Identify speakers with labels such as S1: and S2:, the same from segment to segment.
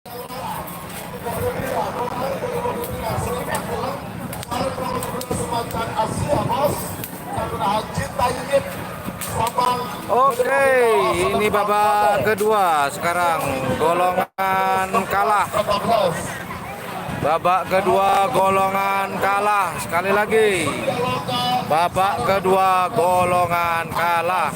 S1: Oke, ini babak kedua sekarang, golongan kalah. Babak kedua golongan kalah. Sekali lagi, babak kedua golongan kalah.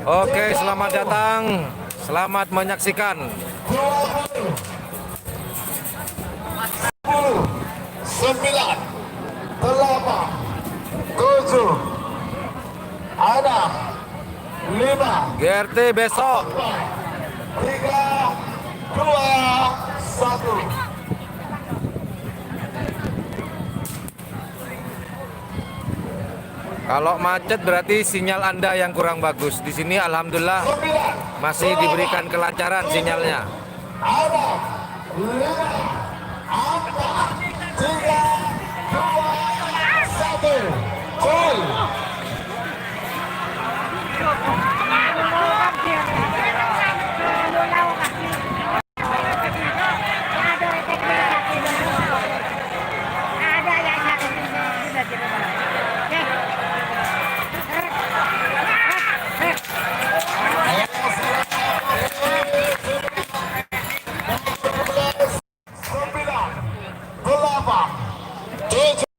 S1: Oke, selamat datang, selamat menyaksikan.
S2: 9, 8, 7, 6, 5,
S1: GRT besok.
S2: 3, 2, 1.
S1: Kalau macet berarti sinyal Anda yang kurang bagus. Di sini alhamdulillah masih diberikan kelancaran sinyalnya.
S2: 6, 5, 4, 3, 2, 1. Cool.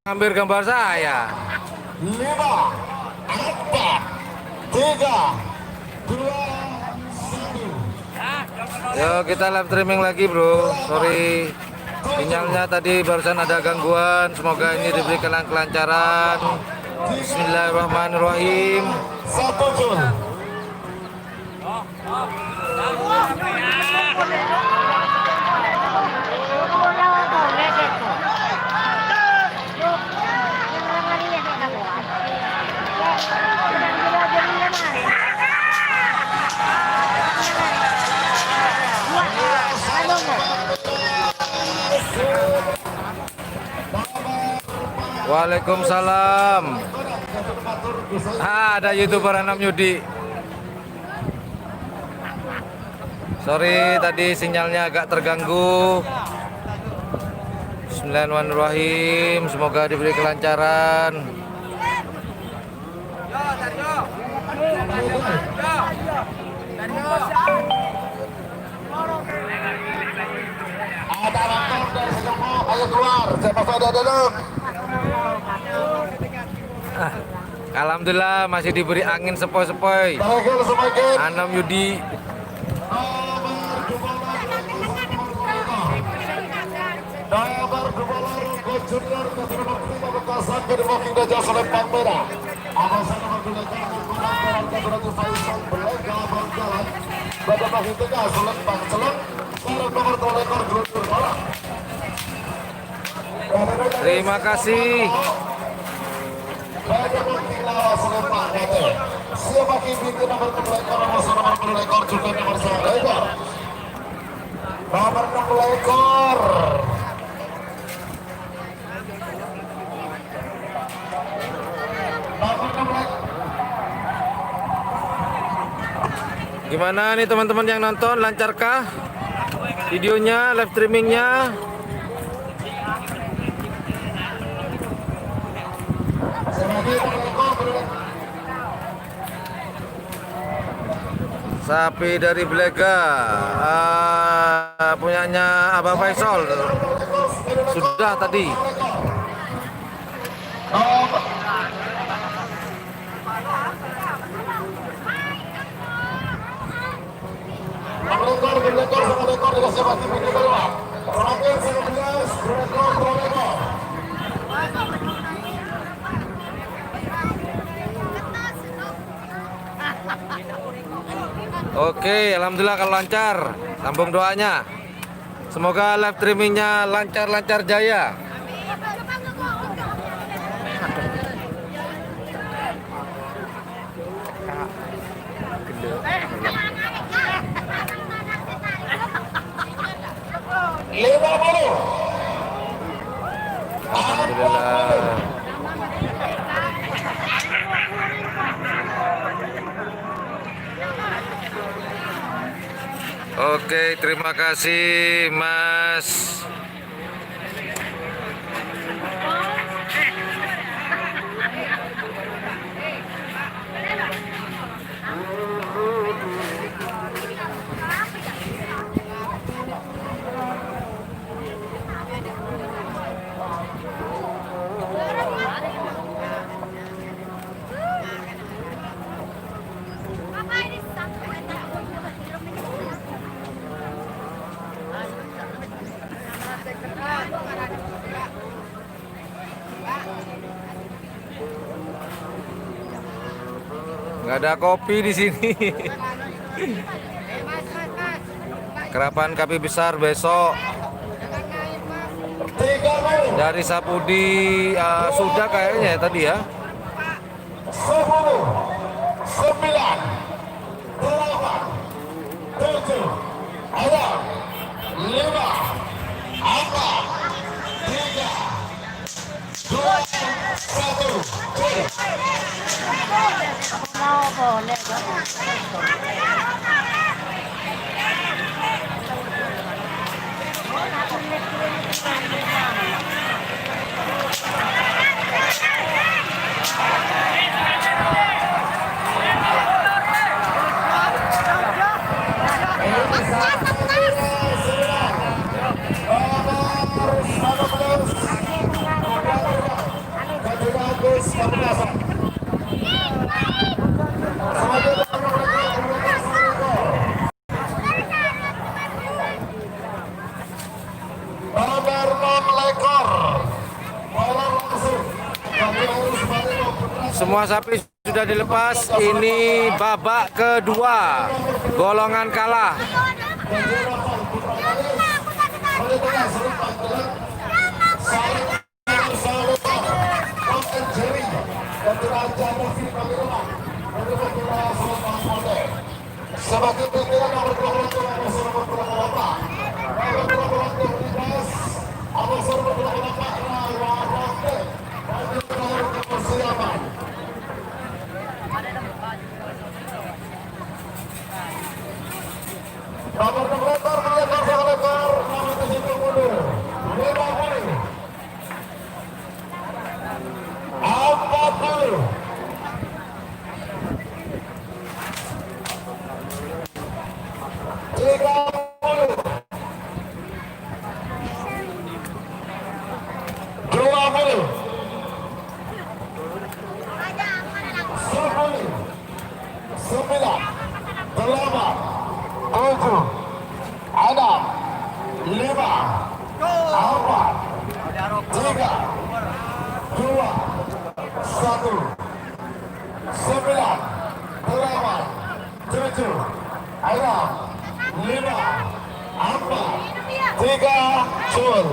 S1: Ambil gambar saya.
S2: 5, 4, 3, 2, 1.
S1: Yo, kita live streaming lagi, bro. Sorry, sinyalnya tadi barusan ada gangguan. Semoga ini diberikan kelancaran. Bismillahirrahmanirrahim.
S2: 1 Jul.
S1: Waalaikumsalam. Ada YouTuber Anam Yudi. Sorry, tadi sinyalnya agak terganggu. Bismillahirrahmanirrahim. Semoga diberi kelancaran.
S2: Ada motor dari Sejoko, ayo keluar. Siapa saja duduk.
S1: Alhamdulillah masih diberi angin sepoi-sepoi.
S2: Terakhir semakin.
S1: Anam Yudi.
S2: Dabar Kepala Roko Junior Ketua Prima Bekasan dari Walking Gajah Selempang Merah. Awasan nomor 2 Kabupaten Kabupaten Faisal Belega Bangkalan. Pada Walking Gajah Selempang Celeng. Para nomor 2 ekor Global Malang.
S1: Terima kasih.
S2: Pada Walking Lawa Selempang Kate. Siapa binti nomor 2 ekor nomor 2 ekor juga nomor 1 ekor. Nomor 6 ekor.
S1: Gimana nih teman-teman yang nonton, lancarkah videonya, live streamingnya? Sapi dari Belega, punyanya Abang Faisal sudah tadi.
S2: Rekor sama rekor dikasih mati pintu bawah. Terakhir 19 rekor.
S1: Oke, alhamdulillah kalau lancar. Sambung doanya. Semoga live streamingnya lancar-lancar jaya. Oke, terima kasih Mas. Nggak ada kopi di sini. Kerapan Kapi Besar besok dari Sapudi sudah kayaknya ya tadi ya.
S2: 10, 9, 8, 7, 6, 5, 4, 3, 2, 1.
S3: Mau boleh.
S1: Semua sapi sudah dilepas. Ini babak kedua, golongan kalah.
S2: Sebagai pimpinan nomor 22 nomor 28 nomor komentar nomor 70 mundur 50 40 30 20 10 9 8 7 6 5 4 3 2 1 9 8 7 6 5 4 3 cul.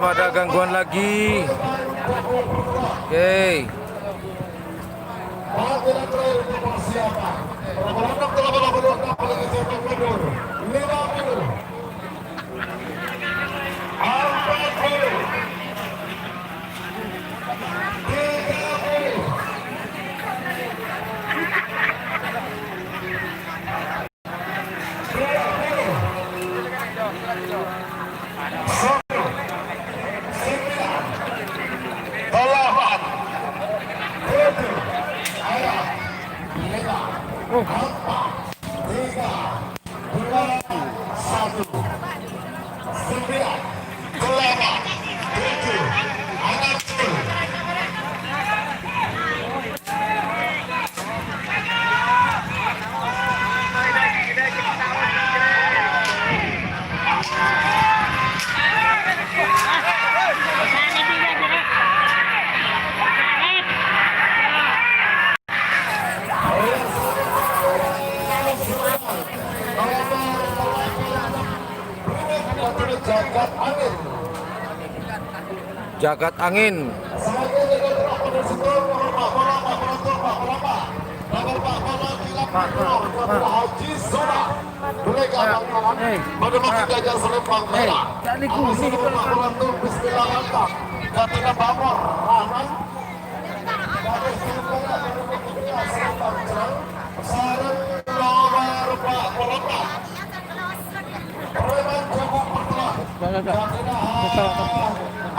S1: Ada gangguan lagi. Oke. Jagat Angin.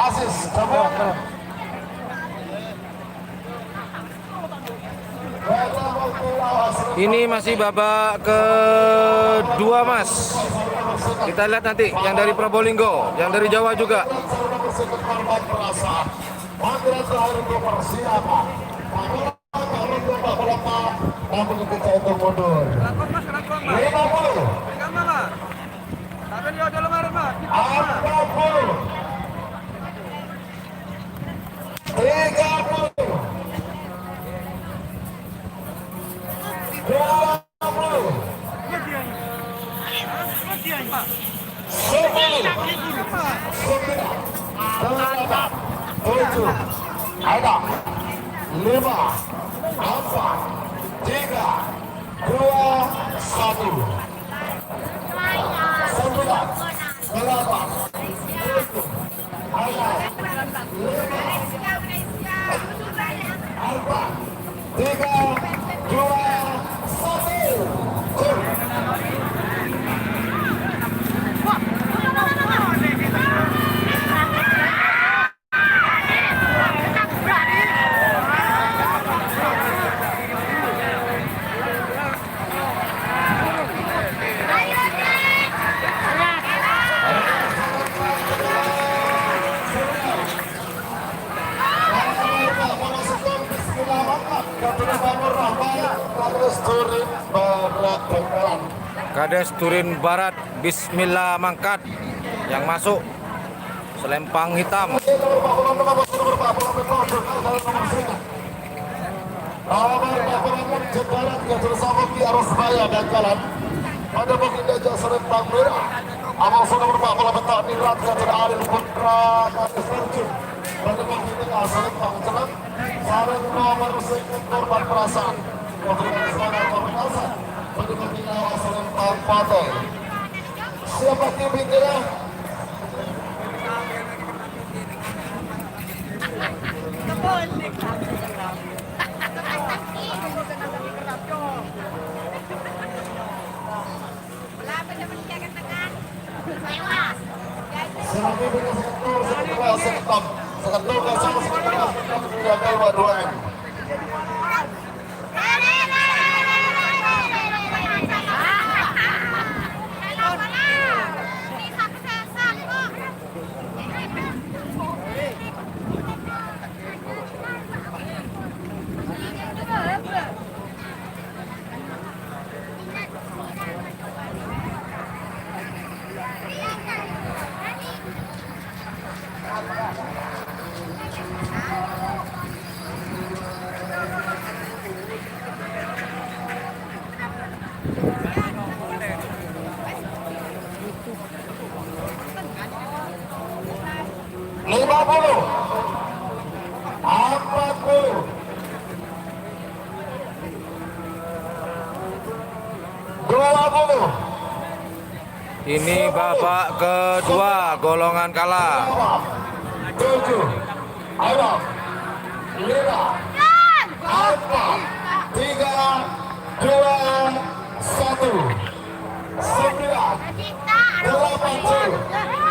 S2: Asis, kamu
S1: Ini masih babak kedua, Mas. Kita lihat nanti yang dari Probolinggo, yang dari Jawa juga.
S2: Ada 5, 4, 3, 2, 1. 9, 8, 7, ada 5, 4, 3, 2,
S1: Kades Turin Barat, Bismillah Mangkat yang masuk selempang hitam.
S2: Ada mungkin Gajah Selempang Merah. Abang sudah berpak bola petak Nirat Gajah Aril Putra Kades Terjun. Pada mungkin Gajah Selempang Jelang. Sarang nomor sekut korban perasaan. Untuk serangan korban perasaan. Pada mungkin Gajah Selempang Patel. Siapa tim bingkirnya?
S1: Ini babak kedua, golongan kalah.
S2: 7, ayo, 5, 4, 3, 2, 1, 9, 8,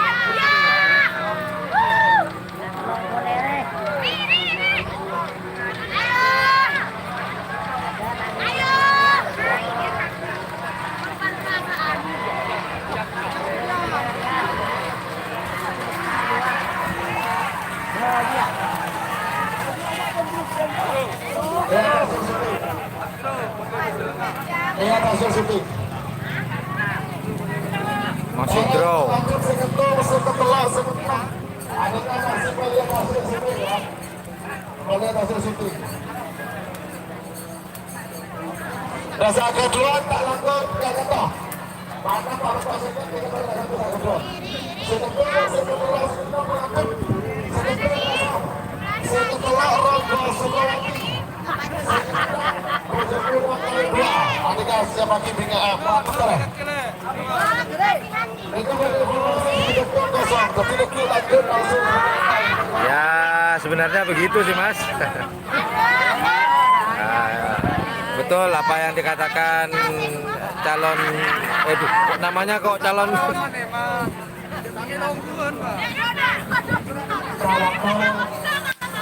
S1: Masih draw.
S2: Rasa kedua tak langkah tidak kata. Maka pada pasien kita kedua. Sekedar lagi dengan itu kosong, tapi lanjut langsung.
S1: Ya sebenarnya begitu sih Mas. Nah, betul apa yang dikatakan calon namanya kok calon.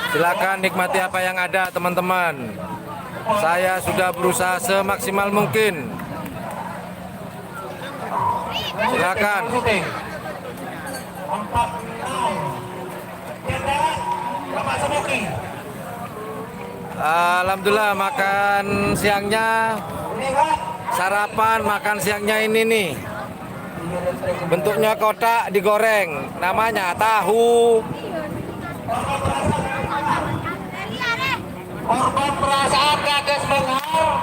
S1: Silakan nikmati apa yang ada teman-teman. Saya sudah berusaha semaksimal mungkin. Silakan. Alhamdulillah makan siangnya, sarapan makan siangnya ini nih. Bentuknya kotak digoreng, namanya tahu.
S2: Korban perasaan gagas mengal,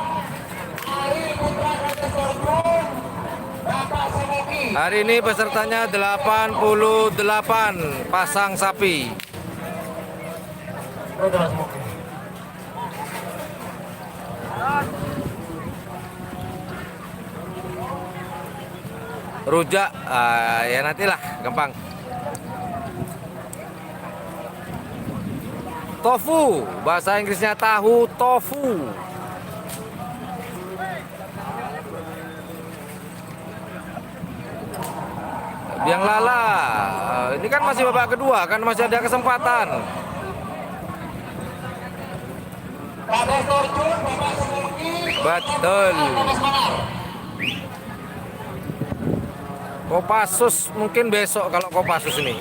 S2: Ari Putra Gagas Korban, Bapak Semuki.
S1: Hari ini pesertanya 88 pasang sapi. Rujak, ya nantilah, gampang. Tofu, bahasa Inggrisnya tahu tofu. Biang lala, ini kan masih babak kedua, kan masih ada kesempatan.
S2: Gagas Torjun, Bapak Semuki.
S1: Betul. Kopassus mungkin besok kalau Kopassus ini.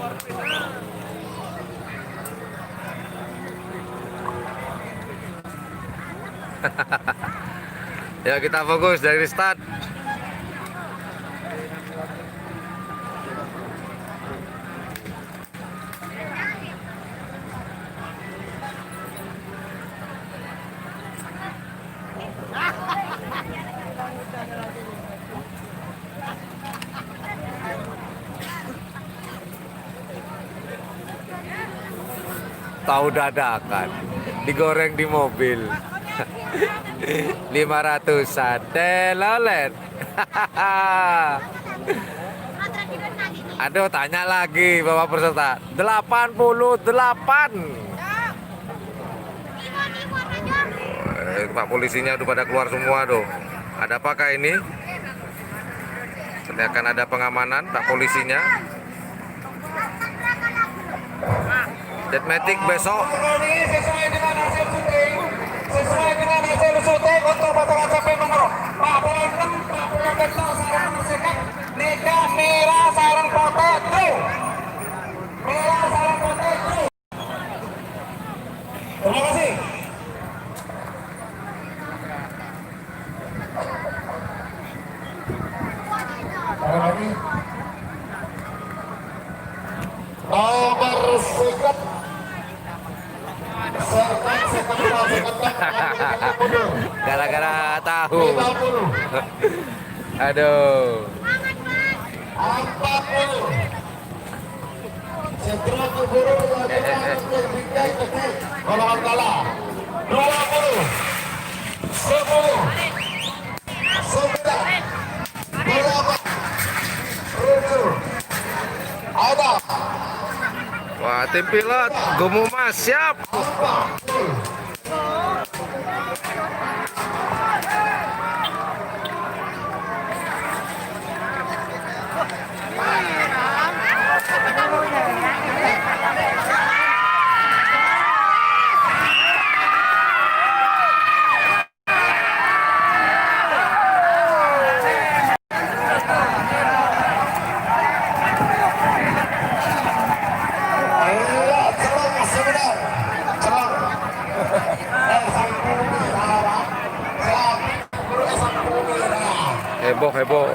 S1: Ya kita fokus dari start. Tahu dadakan digoreng di mobil. 500-an telolet. Aduh, tanya lagi Bapak peserta. 88. Pak polisinya udah pada keluar semua tuh. Ada apakah ini? Nanti akan ada pengamanan Pak polisinya. Jetmatic besok.
S2: Sesuai dengan hasil syuting untuk pasangan sampai nomor 46, 46 sarang bersihkan Nika Mira sarang potek Mira sarang potek. Terima kasih. Ada lagi nomor sikat
S1: Gara-gara tahu. Aduh.
S2: 40. Setelah keburu golongan kalah 20, 10, 9, 8, 7, ada.
S1: Wah, tim pilot Gumumas siap. Heboh.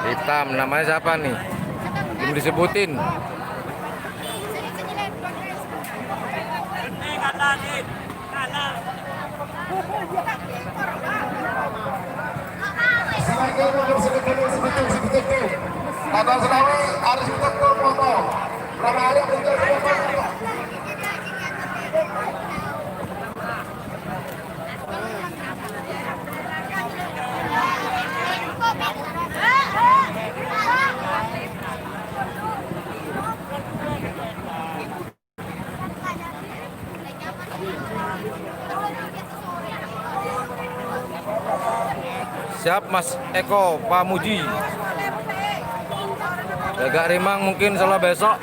S1: Hitam, namanya siapa nih? Belum disebutin.
S2: Kata Selawi harus betul foto. Berapa hari betul foto?
S1: Siap Mas Eko Pamuji. Jaga rimang mungkin Solo besok.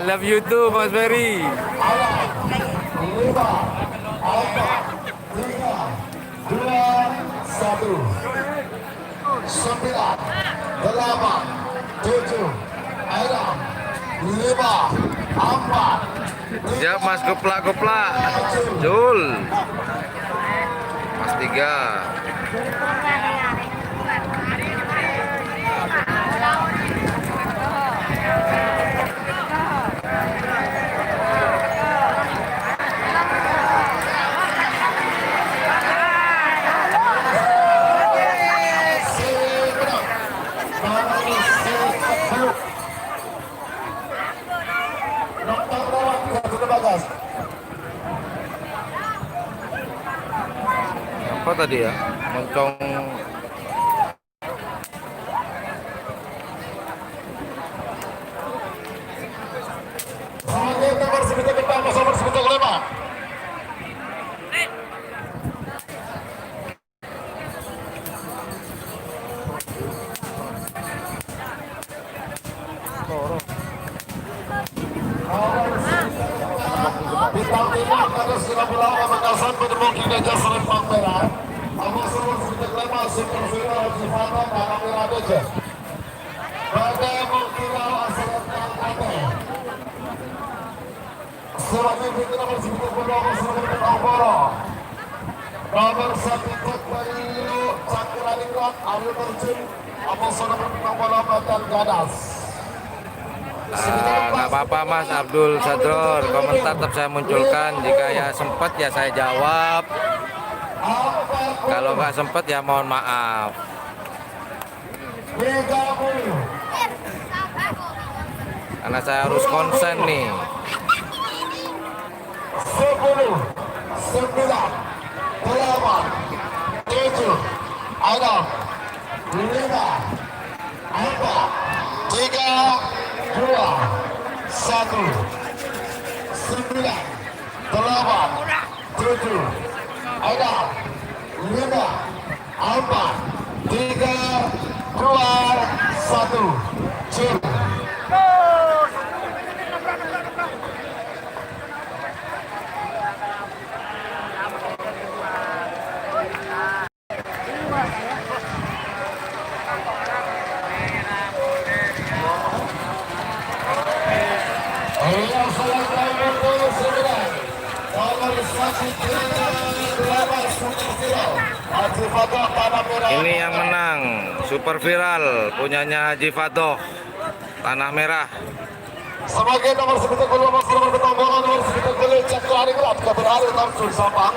S1: I love you too, Mas Ferry. 9, 8, 7, 6, 5, 4. Siap Mas Geplak-geplak. Jul. Mas 3. Apa tadi ya? Moncong.
S2: Bintang 5 terus kita bilang Makassar bertemu Kinerja Serempang Merah. Abu Sumur Sekitar Lema Super Viral Jifana Tanah Merah Deja. Pada Mungkirau Asalan Kate. Sebagai pintu nomor 9 Abu Sumur Ketamboro. Nomor 1 Tekbarilu Cakuraningrat Ayu Terjun Abu Sumur Ketamboro Batan Gadas.
S1: Nggak apa-apa Mas Abdul Sadror, komentar tetap saya munculkan. Jika ya sempat ya saya jawab, kalau nggak sempat ya mohon maaf. Karena saya harus konsen nih.
S2: 10, 9, 8, 7, 6, 5, 4, 3, 2, 1, 9, 8, 7, 6, 5, 4, 3, 2, 1, 7.
S1: Ini yang menang super viral punyanya Haji Fadoh Tanah Merah.
S2: Sebagai nomor 9 nomor Betonggongan nomor 9 Cakuraningrat Kabarari Tamsul Sabang.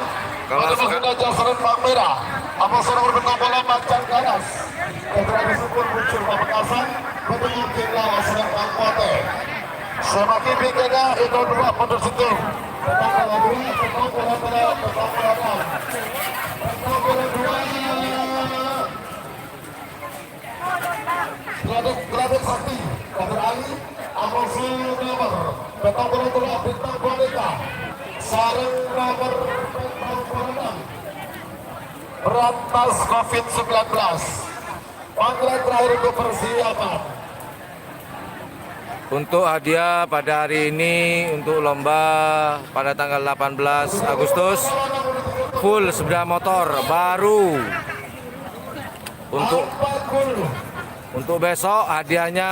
S2: Kalau Kinerja Serempang Merah Abu Sumur Betonggongan Batan Gadas. Keterangan Syukur muncul Pamekasan bertemu Kinerja Serempang Kote. Semakin pikirnya itu 2 pada situ. Betonggongan 2, Betonggongan 2, Betonggongan 2. Gladek Sakti, Kader Ali, Amosi nomor, Betonggongan 2, Bintang Boneka, Sareng nomor Betonggongan 6, Berantas COVID-19. Panggilan terakhir untuk persiapan.
S1: Untuk hadiah pada hari ini untuk lomba pada tanggal 18 Agustus full sepeda motor baru. Untuk besok hadiahnya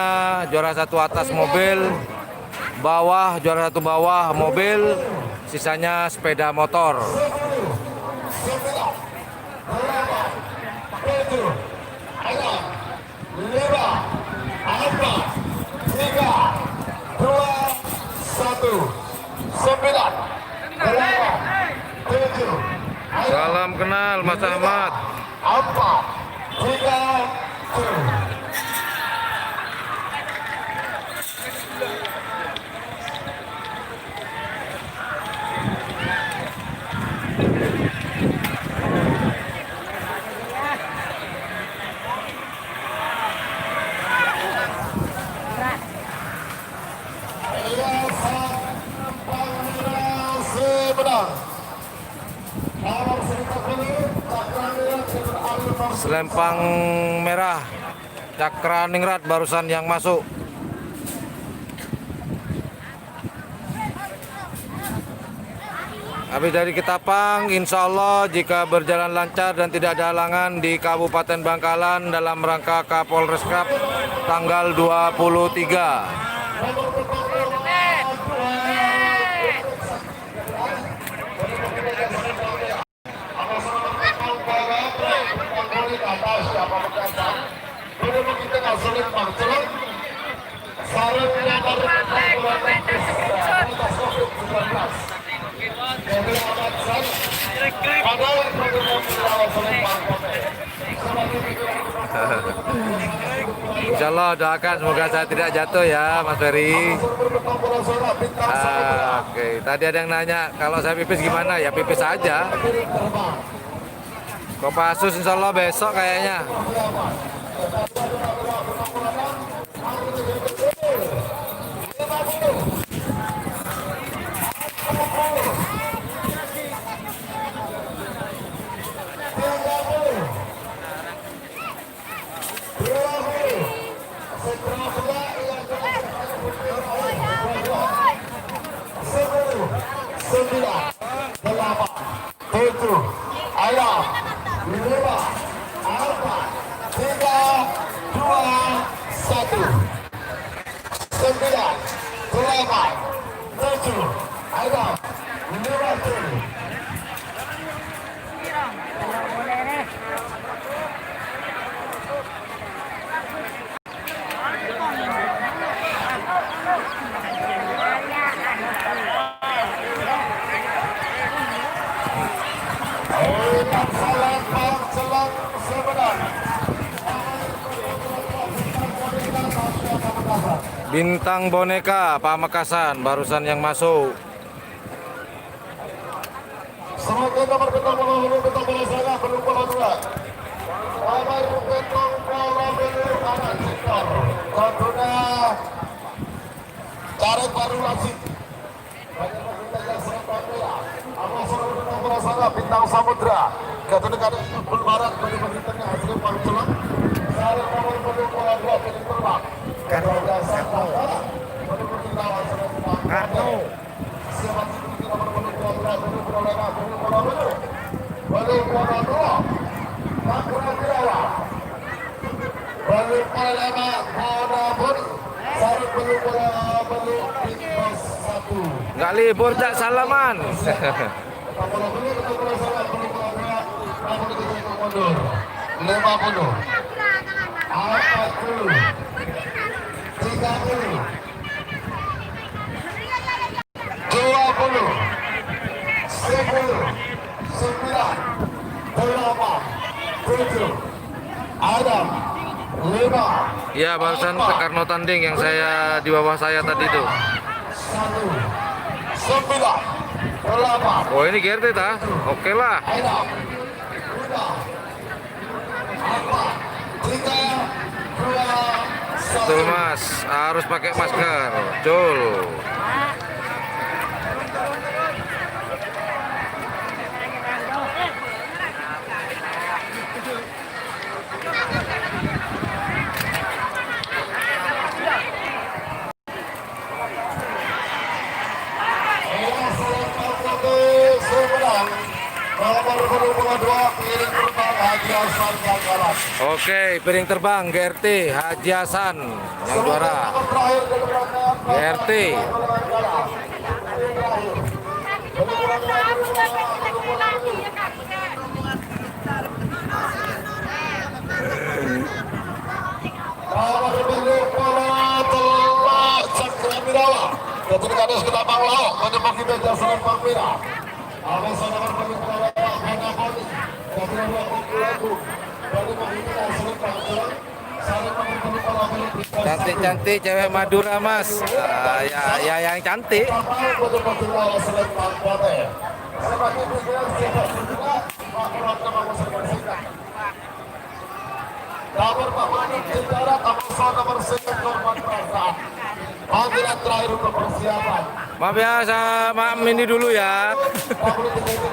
S1: juara 1 atas mobil, bawah juara 1 bawah mobil, sisanya sepeda motor. Salam kenal Mas Ahmad. Selempang merah Cakraningrat barusan yang masuk. Habis dari Ketapang, insya Allah jika berjalan lancar dan tidak ada halangan di Kabupaten Bangkalan dalam rangka Kapolres Cup tanggal 23. Insya Allah doakan semoga saya tidak jatuh ya Mas Ferry. Oke, tadi ada yang nanya kalau saya pipis gimana, ya pipis aja. Kopassus insya Allah besok kayaknya. Bintang boneka Pamekasan barusan yang masuk.
S2: Semoga nomor bintang bola saya belum bola 2. Nomor bintang bola biru anak Cikor. Tentunya cari baru lagi. Bintang Samudra. Ketika ada Bul Barat bagi bintangnya hasil Pangcelang. Cari nomor bola 2 bintang terbang.
S1: Nggak libur tak salaman.
S2: 5.
S1: Ya barusan Karno tanding yang saya di bawah saya tadi itu.
S2: 9.
S1: Oh ini GRT tah? Oke lah. Betul Mas, harus pakai masker. Betul.
S2: kedua piring terbang Haji Hasan Bangkalan.
S1: Oke, piring terbang GRT Haji Hasan yang juara.
S2: Nomor terakhir dari belakang
S1: GRT.
S2: Nomor punggung bola telak Cakra Mirawa. Ketika Kades Kedapang Lauk menembaki meja selempang merah. Awasan nomor punggung bola Hana Boni. Ketika dua punggung lagu dari menghina selempang jalan. Saling menghina bola milik.
S1: Cantik-cantik cewek Madura, Mas. Ya yang cantik.
S2: Menembaki bola selempang bola. Sebagai pilihan siapa juga Pak Nama Musik. Nomor Pahlawan Cendara, nomor sekian korban perasaan. Panggilan terakhir untuk persiapan.
S1: Maaf ya, sama ini dulu ya.
S2: 50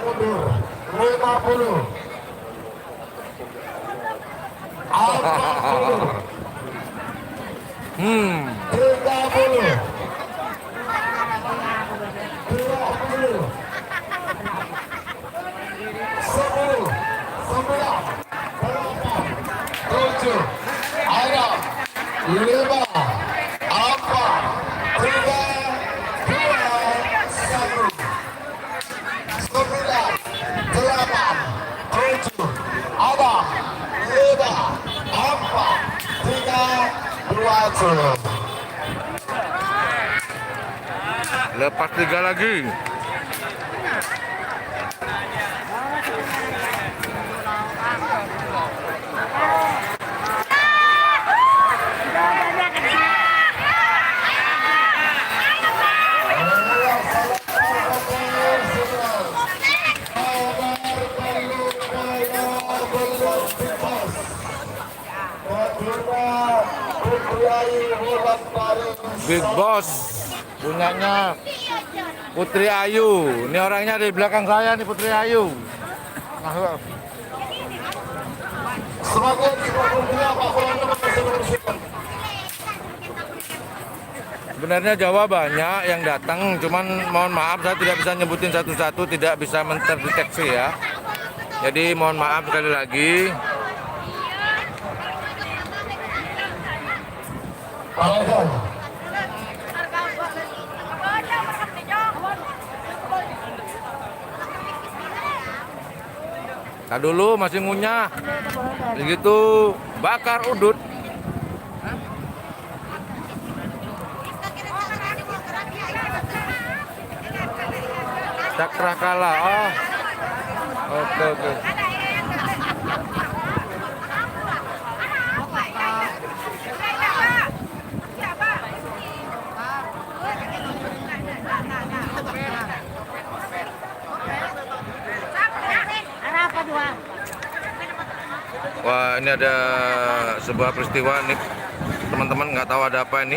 S2: mundur. 50. 40. 30. 20. 10. 9. 7, 6, 5, 4, 3, 2, 1, 9, 8, 7, ada 5, 4, 3, 2, 1.
S1: Lepas 3 lagi. Big Boss punyanya Putri Ayu. Ini orangnya di belakang saya nih, Putri Ayu.
S2: Semakin berkurangnya Pak Kurang
S1: Sebenarnya Jawa banyak yang datang, cuman mohon maaf saya tidak bisa nyebutin satu-satu, tidak bisa menterdeteksi ya. Jadi mohon maaf sekali lagi. Nah dulu masih ngunyah, begitu bakar udut. Cakra kalah. Oh, oke. Wah, ini ada sebuah peristiwa nih, teman-teman, nggak tahu ada apa ini.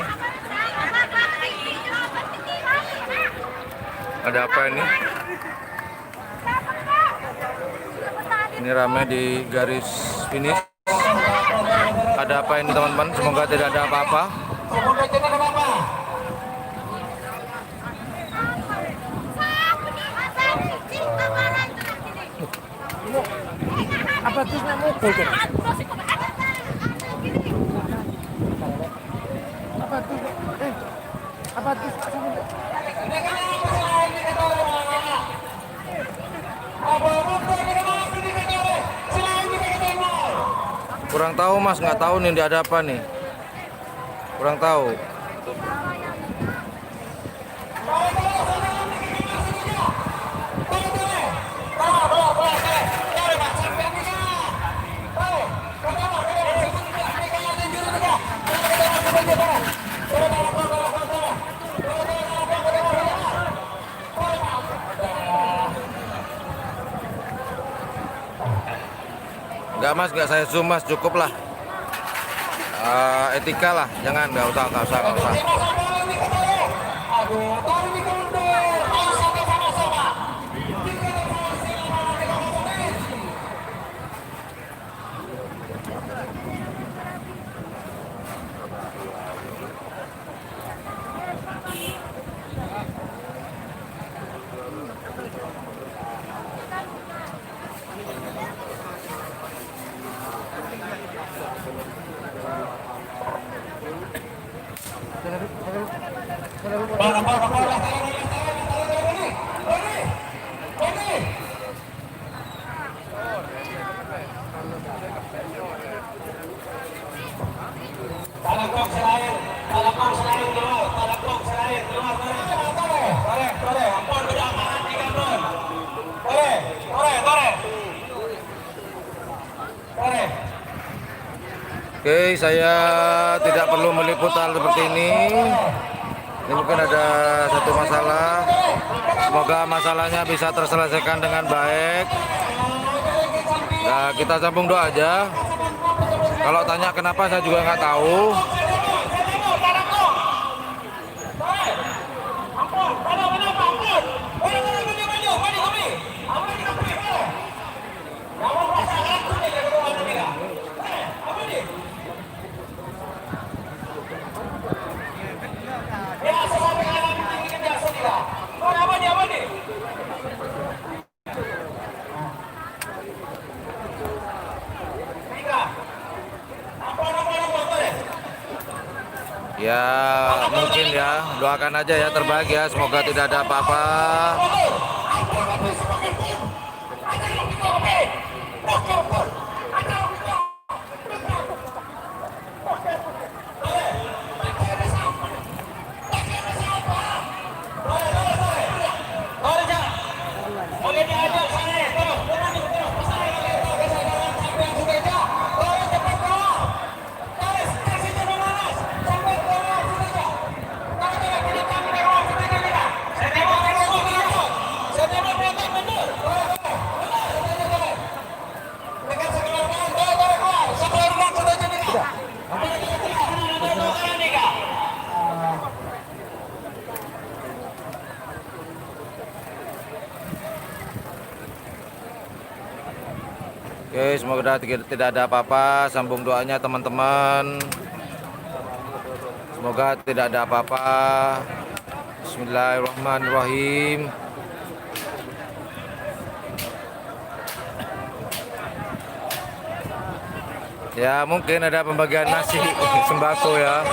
S1: Ada apa ini? Ini ramai di garis finish. Ada apa ini, teman-teman? Semoga tidak ada apa-apa.
S3: Apa tuh mukul tuh? Apa tuh? Apa tuh?
S1: Kurang tahu Mas, nggak tahu nih ada apa nih. Kurang tahu. Enggak Mas, enggak saya zoom Mas, cukup lah. Etika lah, jangan, nggak usah. Oke, saya tidak perlu meliput hal seperti ini. Ini mungkin ada satu masalah. Semoga masalahnya bisa terselesaikan dengan baik. Nah, kita sambung doa aja. Kalau tanya kenapa, saya juga nggak tahu. Ya mungkin ya, doakan aja ya terbaik ya, semoga tidak ada apa-apa. Oke, semoga tidak ada apa-apa. Sambung doanya teman-teman. Semoga tidak ada apa-apa. Bismillahirrahmanirrahim. Ya mungkin ada pembagian nasi sembako ya.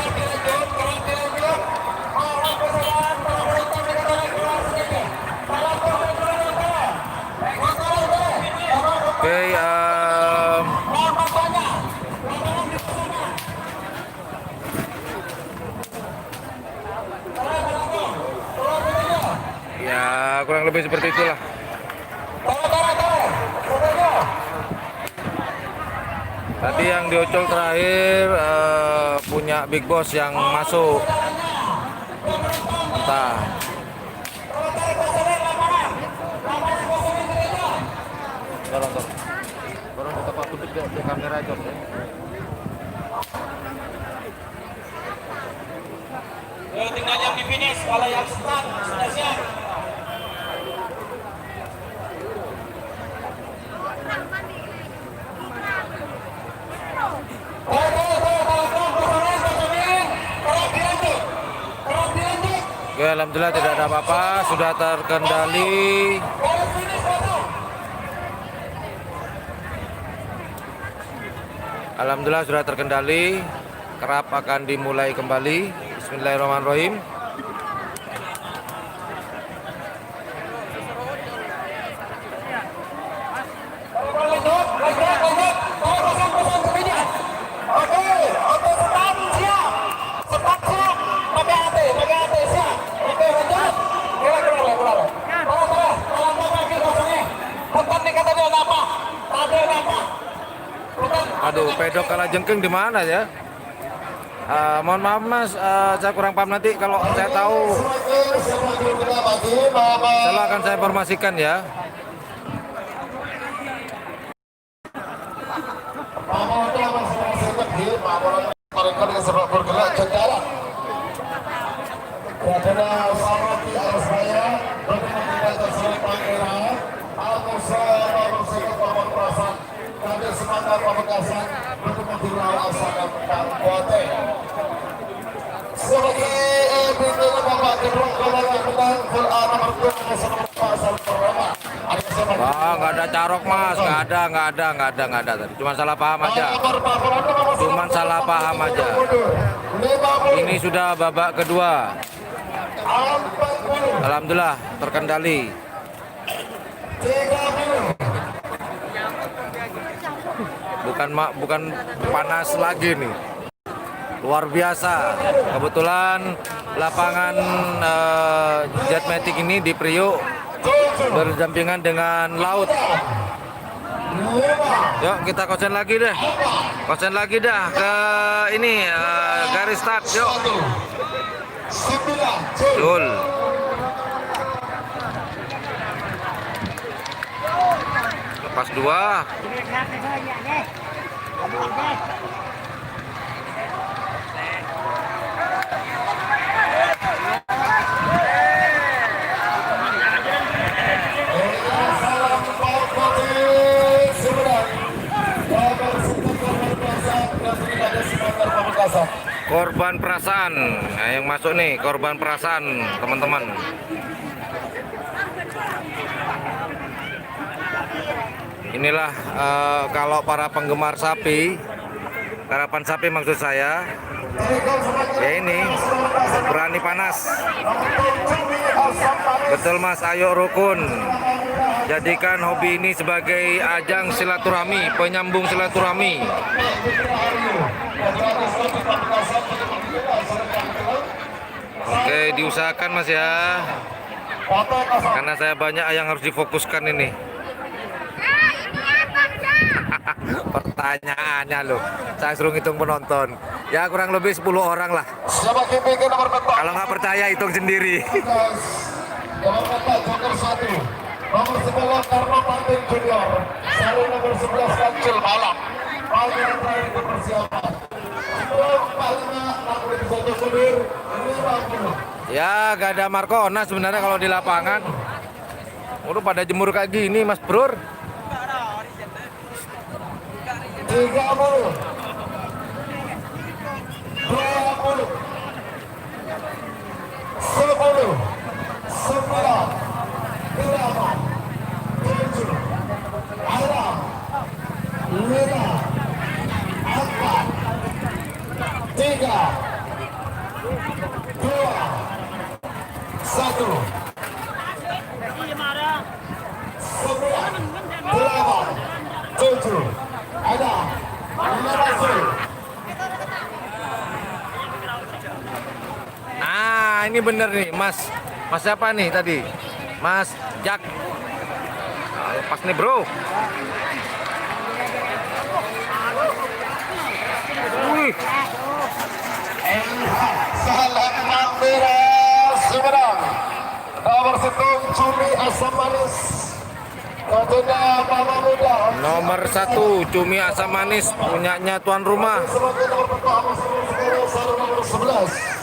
S1: Oke, ya kurang lebih seperti itulah. Tadi yang diucul terakhir punya Big Boss yang masuk. Entah. Baru kita pak tutup di kamera aja.
S4: Tinggal yang di finish, kalau yang start sudah siap.
S1: Oke, alhamdulillah tidak ada apa-apa, sudah terkendali. Alhamdulillah sudah terkendali. Kerap akan dimulai kembali. Bismillahirrahmanirrahim. Aduh, pedok kalah jengking di mana ya? Mohon maaf Mas, saya kurang paham, nanti kalau saya tahu selalu akan saya informasikan ya. Wah, nggak ada carok Mas, nggak ada tadi. Cuma salah paham aja. Ini sudah babak kedua. Alhamdulillah terkendali. Bukan panas lagi nih. Luar biasa. Kebetulan lapangan Jetmatic ini di Priok berdampingan dengan laut. Yuk kita konsen lagi deh. Konsen lagi dah ke ini garis start. Yuk.
S2: 9
S1: Betul. Lepas 2. Korban perasaan. Nah, yang masuk nih korban perasaan, teman-teman. Inilah kalau para penggemar sapi, karapan sapi maksud saya, ya ini berani panas. Betul Mas, ayo rukun. Jadikan hobi ini sebagai ajang silaturahmi, penyambung silaturahmi. Oke, diusahakan Mas ya. Karena saya banyak yang harus difokuskan ini. Pertanyaannya loh, saya suruh hitung penonton. Ya kurang lebih 10 orang lah. Kalau nggak percaya hitung sendiri.
S2: Nomor 9 Karno Martin Junior, seri nomor 11 Kancil Malam. Pagi yang terakhir itu persiapan. Untuk 45 61 Sudir 50.
S1: Ya gak ada Markona sebenarnya kalau di lapangan. Udah pada jemur kayak gini Mas Bro.
S2: 30 20 10 9 8 7 6 5 4 3 2 1 9 8 7 ada 15.
S1: Nah ini bener nih Mas. Mas siapa nih tadi? Mas Jack. Nah, lepas nih bro. Wih.
S2: Salah merah Sumedang. Nomor 1 Cumi Asam Manis. Tentunya Mama Muda.
S1: Nomor 1 Cumi Asam Manis punyanya tuan rumah.
S2: Sebagai nomor pertama nomor 11.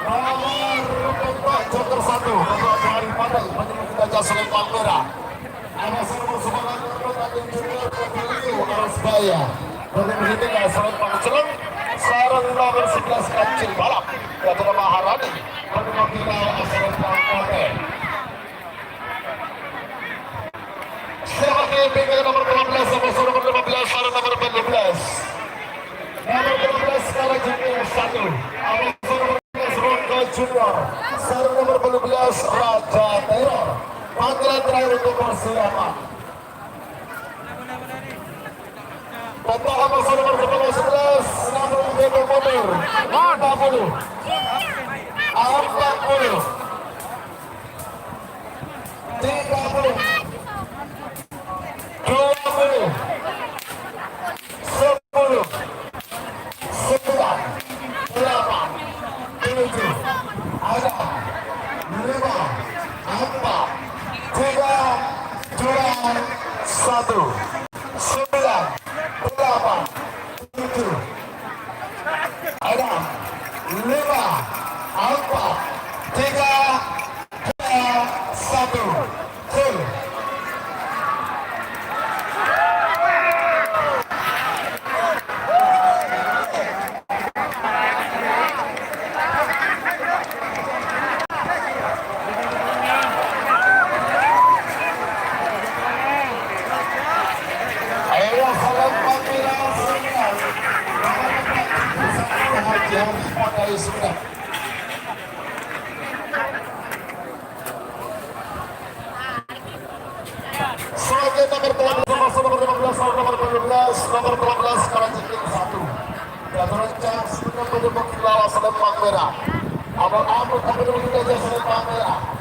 S2: Nomor Joker 1 dari Padang menyebut Gajah Selempang Merah. Ada nomor 9 Martin Junior Arus Baya. Dari Berhentinya Selempang Celeng. Sarung nomor 11 Kancil Balap. Yaitu Maharani. Menerima final Selempang Kote. Sebagai tinggal nomor 12 sama nomor 15 sarung nomor 14. Nomor 12 sekarang junior 1. Nomor 12 Ronco Junior. Sarung nomor 12 Raja Teror. Panggilan terakhir untuk persiapan. Total nomor 11 nomor 11 mundur 40 40 30 20 10 9 8 7 ada 5 4 3 2 1 9 8 7 ada 5 4 3 2 1 full. Ayo salam panggilan semua. Yang dipakai sudah. Sebagai nomor 12 nomor 15 nomor 12 nomor 12 sekarang jadi 1. Dan rencana sudah menyebut lawan Selempang Merah. Abang Amrut akan menuju Selempang Merah.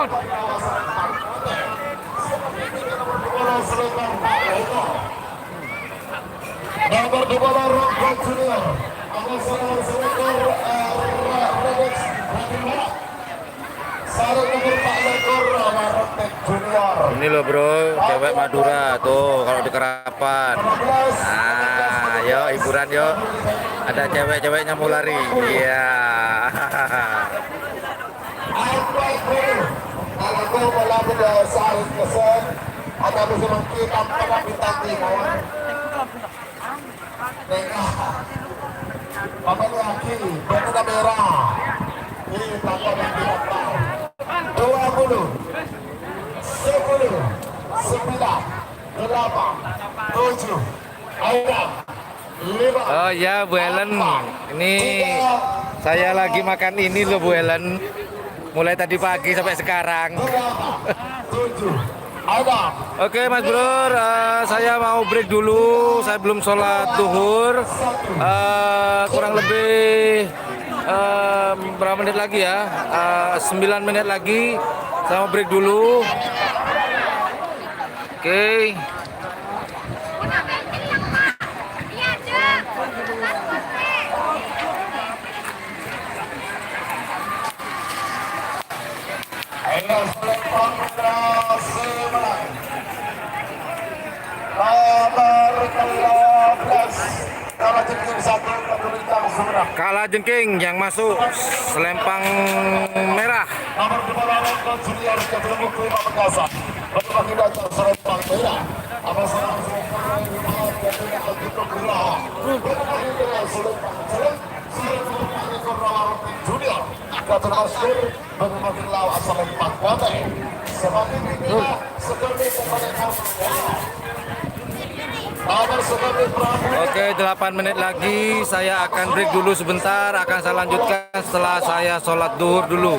S2: Nomor 2 Rongko Junior. Nomor selektor Redex Ratimara. Sarung nomor 4 lekor Warotek Junior.
S1: Ini loh bro, cewek Madura tuh kalau di Kerapan. Nah, yuk hiburan yuk. Ada cewek-ceweknya mau lari. Iya.
S2: Ako malapit sa akin kasi at ako sa magkita ang panapitan mo. Teka, pamaliaki, beto na mera. Ini tako ng pinagpao. 20, 10, 9, 8, 7, 5.
S1: Oh ya Bu Helen, ini saya lagi makan ini loh Bu Helen. Mulai tadi pagi sampai sekarang. Oke Mas Bro, saya mau break dulu. Saya belum sholat duhur. Kurang lebih berapa menit lagi ya? 9 menit lagi. Saya mau break dulu. Oke. Kalah jengking yang masuk selempang merah.
S2: Nomor 2 Rongko Junior ketemu ke Pamekasan. Berbagi data selempang merah. Apa salah selempang Junior. Kata Asur berbagi lawan selempang kuate. Semakin tinggi sekali kepada
S1: Oke, 8 menit lagi. Saya akan break dulu sebentar. Akan saya lanjutkan setelah saya sholat duhur dulu.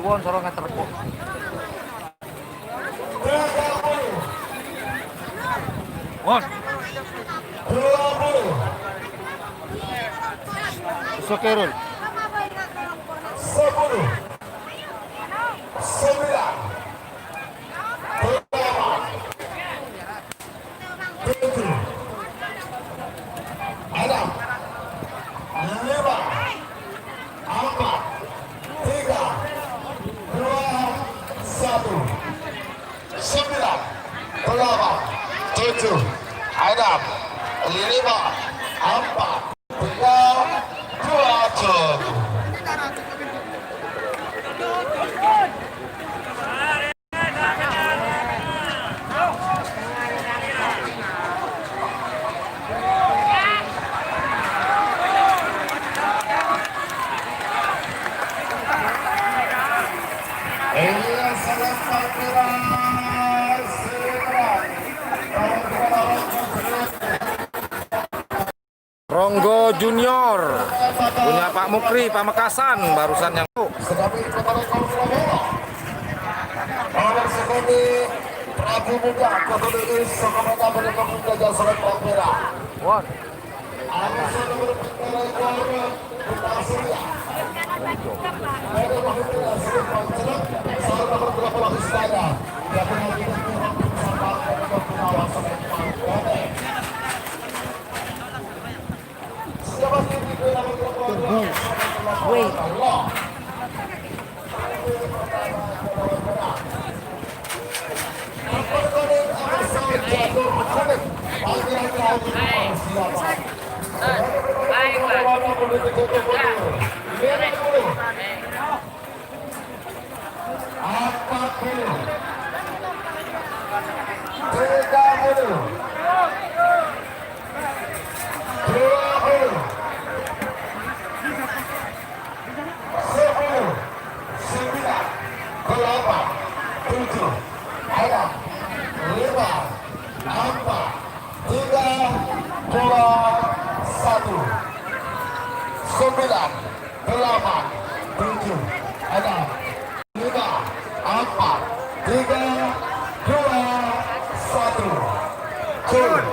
S1: Iwon sorong nganter kok. Won. Sokerul.
S2: 10, 9, 7, 6, 5, 4, 3, 2, 1.
S1: Ronggo Junior punya Pak Mukri Pamekasan barusan yang
S2: Prabu Muda Kotodeis Sokometa Berikut Gajah Sobat Merah.
S1: Won.
S3: Wait.
S2: Sembilan, 8, 7, 6, 5, 4, 3, 2, Gocur.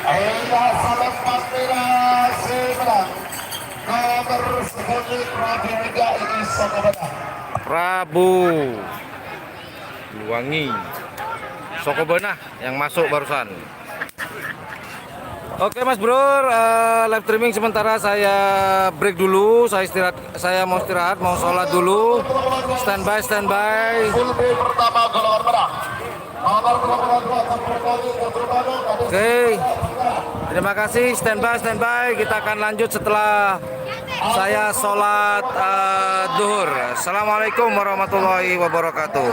S2: Aida Salam Pamira Semarang. Nomor 10 Prabu Mega ini Sokobana.
S1: Prabu Luwangi Sokobana yang masuk barusan. Oke Mas Bro, live streaming sementara saya break dulu, saya mau istirahat, mau sholat dulu. Standby.
S2: Full B pertama golongan merah. Nomor 22 Sampurkoni Kotrubano.
S1: Oke, terima kasih, standby. Kita akan lanjut setelah saya sholat duhur. Assalamualaikum warahmatullahi wabarakatuh.